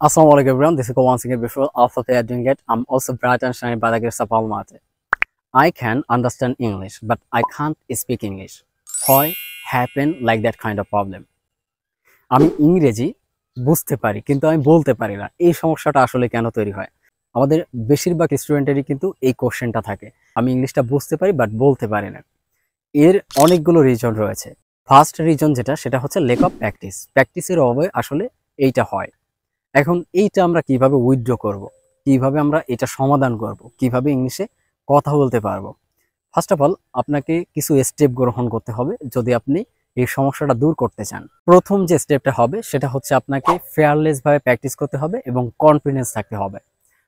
Assalamu alaikum everyone, this is once again before Alpha Player doing it. I'm also bright and shiny by the grace of Almighty. I can understand English, but I can't speak English. Why happen like that kind of problem? আমি ইংরেজি বুঝতে পারি কিন্তু আমি বলতে পারি না। এই সমস্যাটা আসলে কেন তৈরি হয়? আমাদের বেশিরভাগ স্টুডেন্টেরই কিন্তু এই কোশ্চেনটা থাকে। আমি ইংলিশটা বুঝতে পারি বাট বলতে পারি না। এর অনেকগুলো রিজন রয়েছে। ফার্স্ট রিজন সেটা হচ্ছে ল্যাক অফ প্র্যাকটিস। প্র্যাকটিসের অভাবে আসলে এইটা হয়। এখন এইটা আমরা কিভাবে উইথড্র করব, কিভাবে আমরা এটা সমাধান করব, কিভাবে ইংলিশে কথা বলতে পারবো? ফার্স্ট অফ অল আপনাকে কিছু স্টেপ গ্রহণ করতে হবে যদি আপনি এই সমস্যাটা দূর করতে চান। প্রথম যে স্টেপটা হবে সেটা হচ্ছে আপনাকে ফেয়ারলেস ভাবে প্র্যাকটিস করতে হবে এবং কনফিডেন্স থাকতে হবে।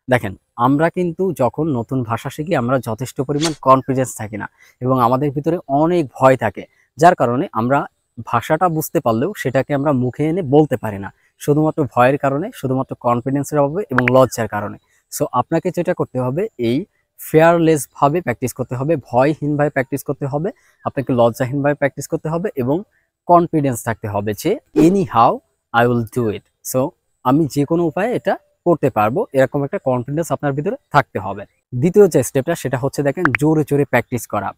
দেখেন, আমরা কিন্তু যখন নতুন ভাষা শিখি আমরা যথেষ্ট পরিমাণ কনফিডেন্স থাকি না এবং আমাদের ভিতরে অনেক ভয় থাকে, যার কারণে আমরা ভাষাটা বুঝতে পারলেও সেটাকে আমরা মুখে এনে বলতে পারি না, শুধুমাত্র ভয়ের কারণে, শুধুমাত্র কনফিডেন্সের অভাবে এবং লজ্জার কারণে। সো আপনাকে যেটা করতে হবে, এই ফেয়ারলেস ভাবে প্র্যাকটিস করতে হবে, ভয়হীনভাবে প্র্যাকটিস করতে হবে, আপনাকে লজ্জাহীনভাবে প্র্যাকটিস করতে হবে এবং কনফিডেন্স থাকতে হবে যে any how I will do it. So আমি যে কোনো উপায়ে এটা করতে পারবো, এরকম একটা কনফিডেন্স আপনার ভিতরে থাকতে হবে। দ্বিতীয় যে স্টেপটা সেটা হচ্ছে দেখেন, জোরে জোরে প্র্যাকটিস করা,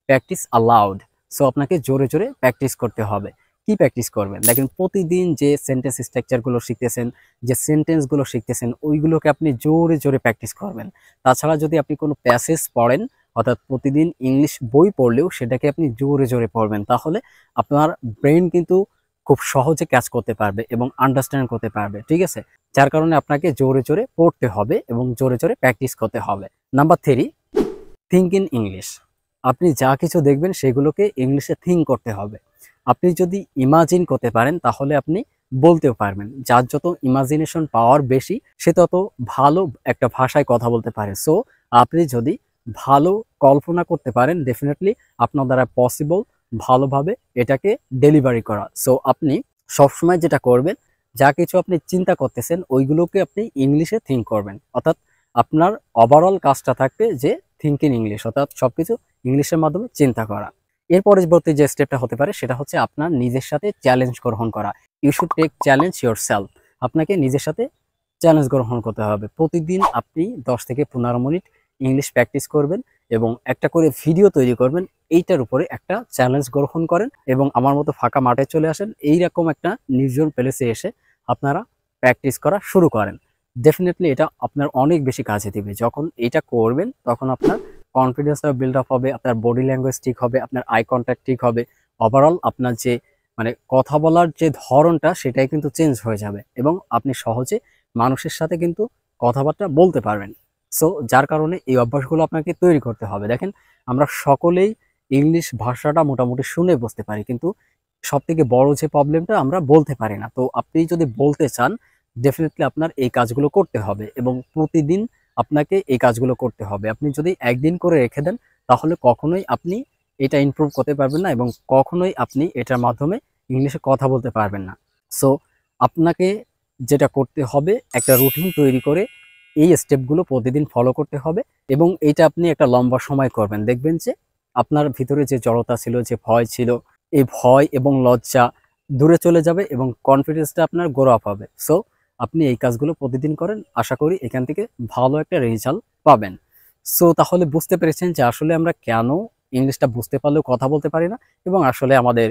প্র্যাকটিস অ্যালাউড। সো আপনাকে জোরে জোরে প্র্যাকটিস করতে হবে। কি প্র্যাকটিস করবেন? দেখেন, প্রতিদিন যে সেন্টেন্স স্ট্রাকচারগুলো শিখতেছেন, যে সেন্টেন্সগুলো শিখতেছেন, ওইগুলোকে আপনি জোরে জোরে প্র্যাকটিস করবেন। তাছাড়া যদি আপনি কোনো প্যাসেজ পড়েন, অর্থাৎ প্রতিদিন ইংলিশ বই পড়লেও সেটাকে আপনি জোরে জোরে পড়বেন, তাহলে আপনার ব্রেন কিন্তু খুব সহজে ক্যাচ করতে পারবে এবং আন্ডারস্ট্যান্ড করতে পারবে। ঠিক আছে? যার কারণে আপনাকে জোরে জোরে পড়তে হবে এবং জোরে জোরে প্র্যাকটিস করতে হবে। Number 3, think in English. আপনি যা কিছু দেখবেন সেগুলোকে ইংলিশে থিঙ্ক করতে হবে। আপনি যদি ইমাজিন করতে পারেন তাহলে আপনি বলতেও পারবেন। যার যত ইমাজিনেশন পাওয়ার বেশি সে তত ভালো একটা ভাষায় কথা বলতে পারে। সো আপনি যদি ভালো কল্পনা করতে পারেন, ডেফিনেটলি আপনার দ্বারা পসিবল ভালোভাবে এটাকে ডেলিভারি করা। সো আপনি সবসময় যেটা করবেন, যা কিছু আপনি চিন্তা করতেছেন ওইগুলোকে আপনি ইংলিশে থিঙ্ক করবেন। অর্থাৎ আপনার ওভারঅল কাজটা থাকবে যে থিঙ্ক ইন ইংলিশ, অর্থাৎ সবকিছু ইংলিশের মাধ্যমে চিন্তা করা। এর পরবর্তী যে স্টেপটা হতে পারে সেটা হচ্ছে আপনার নিজের সাথে চ্যালেঞ্জ গ্রহণ করা। You should take challenge yourself. আপনাকে নিজের সাথে চ্যালেঞ্জ গ্রহণ করতে হবে। প্রতিদিন আপনি 10 থেকে 15 মিনিট ইংলিশ প্র্যাকটিস করবেন এবং একটা করে ভিডিও তৈরি করবেন। এইটার উপরে একটা চ্যালেঞ্জ গ্রহণ করেন এবং আমার মতো ফাঁকা মাঠে চলে আসেন। এইরকম একটা নির্জন প্লেসে এসে আপনারা প্র্যাকটিস করা শুরু করেন। ডেফিনেটলি এটা আপনার অনেক বেশি কাজে দিবে। যখন এটা করবেন তখন আপনার কনফিডেন্সটা বিল্ড আপ হবে, আপনার বডি ল্যাঙ্গুয়েজ ঠিক হবে, আপনার আই কন্ট্যাক্ট ঠিক হবে। ওভারঅল আপনার যে কথা বলার যে ধরনটা সেটাই কিন্তু চেঞ্জ হয়ে যাবে এবং আপনি সহজে মানুষের সাথে কিন্তু কথাবার্তা বলতে পারবেন। সো যার কারণে এই অভ্যাসগুলো আপনাকে তৈরি করতে হবে। দেখেন, আমরা সকলেই ইংলিশ ভাষাটা মোটামুটি শুনে বুঝতে পারি, কিন্তু সবথেকে বড় যে প্রবলেমটা আমরা বলতে পারি না। তো আপনি যদি বলতে চান, ডেফিনেটলি আপনার এই কাজগুলো করতে হবে এবং প্রতিদিন আপনাকে এই কাজগুলো করতে হবে। আপনি যদি একদিন করে রেখে দেন তাহলে কখনোই আপনি এটা ইমপ্রুভ করতে পারবেন না এবং কখনোই আপনি এটার মাধ্যমে ইংলিশে কথা বলতে পারবেন না। সো আপনাকে যেটা করতে হবে, একটা রুটিন তৈরি করে এই স্টেপগুলো প্রতিদিন ফলো করতে হবে এবং এইটা আপনি একটা লম্বা সময় করবেন। দেখবেন যে আপনার ভিতরে যে জড়তা ছিল, যে ভয় ছিল, এই ভয় এবং লজ্জা দূরে চলে যাবে এবং কনফিডেন্সটা আপনার গ্রো আপ হবে। সো আপনি এই কাজগুলো প্রতিদিন করেন, আশা করি এখান থেকে ভালো একটা রেজাল্ট পাবেন। সো তাহলে বুঝতে পেরেছেন যে আসলে আমরা কেন ইংলিশটা বুঝতে পারলেও কথা বলতে পারি না এবং আসলে আমাদের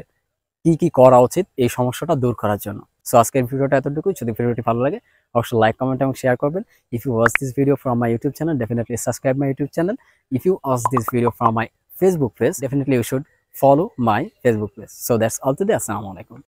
কি কি করা উচিত এই সমস্যাটা দূর করার জন্য। সো আজকের ভিডিওটা এতটুকুই। যদি ভিডিওটি ভালো লাগে অবশ্যই লাইক, কমেন্ট এবং শেয়ার করবেন। If you watch this video from my YouTube channel, definitely subscribe my YouTube channel. If you watch this video from my Facebook page, definitely you should follow my Facebook page. So that's all today. Assalamu alaikum.